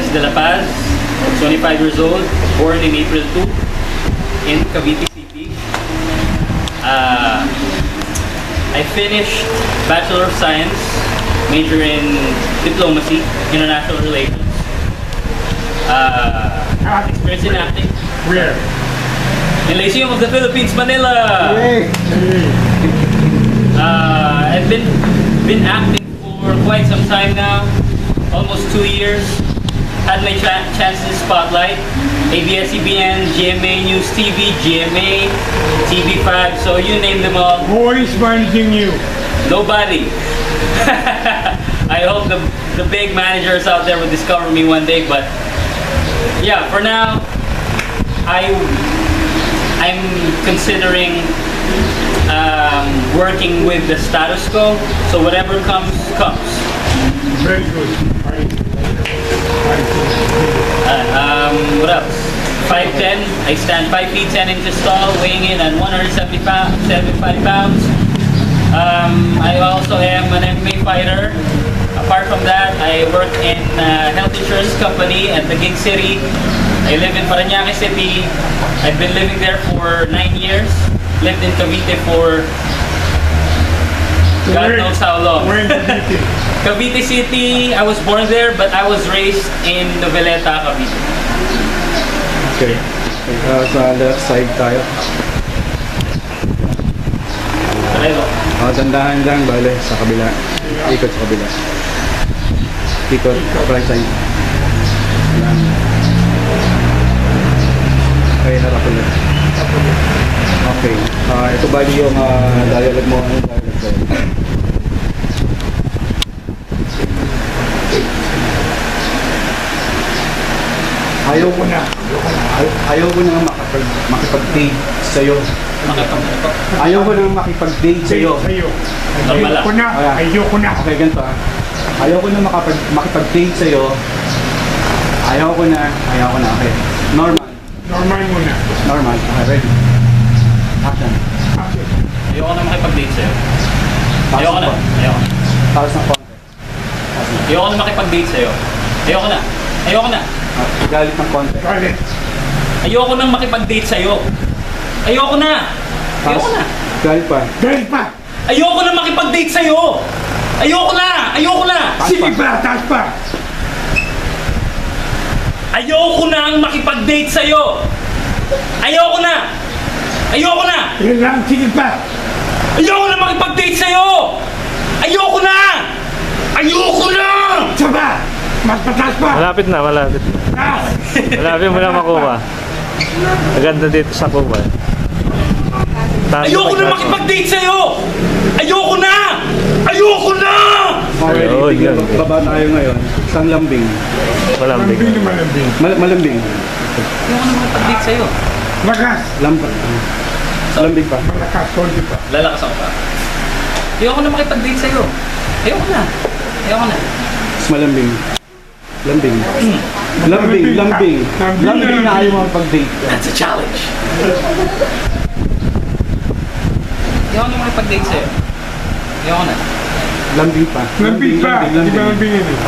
Alex De La Paz, 25 years old, born in April 2 in Cavite City. I finished Bachelor of Science, major in Diplomacy, International Relations. Experience in acting. Where? In Lyceum of the Philippines, Manila. I've been acting for quite some time now, almost 2 years. Had my chance in Spotlight, ABS-CBN, GMA News TV, GMA, TV5, so you name them all. Who is managing you? Nobody. I hope the big managers out there will discover me one day, but yeah, for now, I'm considering working with the status quo, so whatever comes, comes. Very good. What else? 5'10", I stand 5 feet 10 inches tall, weighing in at 175 pounds. I also am an MMA fighter. Apart from that, I work in a health insurance company at the Gig City. I live in Parañaque City. I've been living there for 9 years. Lived in Cavite for God knows how long. Where in Cavite? Cavite City, I was born there, but I was raised in Noveleta, Cavite. Okay. Sa left side tayo. Pareho. Dandahan lang, bale, sa kabila. Ikot sa kabila. Ikot, right side. Lang. Okay, harap ulit. Okay. Ito bali yung dialogue mo. Ano dialogue ko? Ayaw ko na makipag-date sa'yo. Ayaw ko na makipag-date sa'yo. Ayoko na. Ayoko na. Okay, ganito Ayaw ko na makipag-date sa'yo. Ayaw ko na. Okay. Normal. Normal muna. Normal. Okay, ready. Action. Ayoko na makipag-date sa'yo. Ayoko na. Taas ng konti. Ayoko na makipag-date sa'yo. Ayoko na. Galit ng konti. Galit. Ayoko nang makipag-date sa'yo. Ayoko na. Galit pa. Galit pa. Ayoko na makipag-date sa'yo. Ayoko na. Sige pa. Taas pa. Ayoko nang makipag-date sa'yo. Ayoko na. Yan lang. Sige pa. Ayoko na makipag-date sa'yo. Ayoko na. Saba. Mas pataas pa. Malapit na. Taas. Malapit mo na makuha. Maganda dito sa kuha. Ayoko na makipag-date sa'yo. Ayoko na. Okay, Oh, sige, yan. baba tayo ngayon. Isang lambing. Malambing. Malambing. Ayoko na makipag-date sa'yo. Lakas. Lambing pa. Malakas. Konti pa. Lalakas ako pa. Ayoko na makipag-date sa'yo. Ayoko na. Mas malambing. Lambing na ayaw mo makipag-date. That's a challenge. Ayoko na makipag-date sa'yo. Ayoko na. Lambing pa. Lambing pa. Hindi ba lambing yun eh?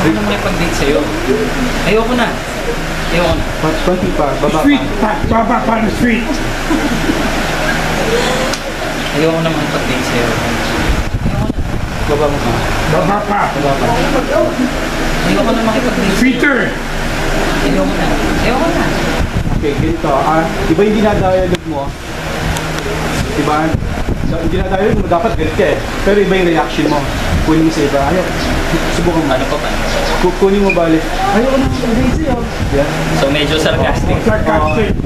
Ayoko na makipag-date sa'yo. Ayoko na. Konti pa. Baba pa. Sweet. Baba pa na sweet. Ayoko na makipag-date sa'yo. Baba mo pa. Baba pa. Ayoko na makipag-date sa'yo. Sweeter. Ayoko na. Okay, ganito. Diba yung dinadialogue mo? Diba? So, yung dinadialogue mo, dapat galit ka eh. Pero iba yung reaction mo. Kunin mo sa iba. Ayaw. Subukan mo. Ano pa? Kunin mo balik. Ayaw ko na makipag-date sa'yo. Yeah. So medyo sarcastic. Sarcastic.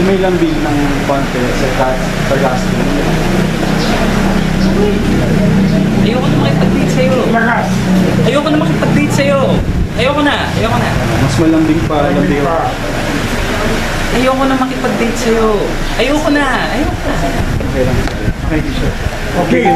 May lambing ng konti. Sarcastic. Ayoko na makipag-date sa'yo. Lakas. Ayoko na makipag-date sa'yo. Ayoko na. Mas malambing pa. Lambing pa. Ayoko na makipag-date sa'yo. Ayoko na. Okay lang. Okay, t-shirt. Okay.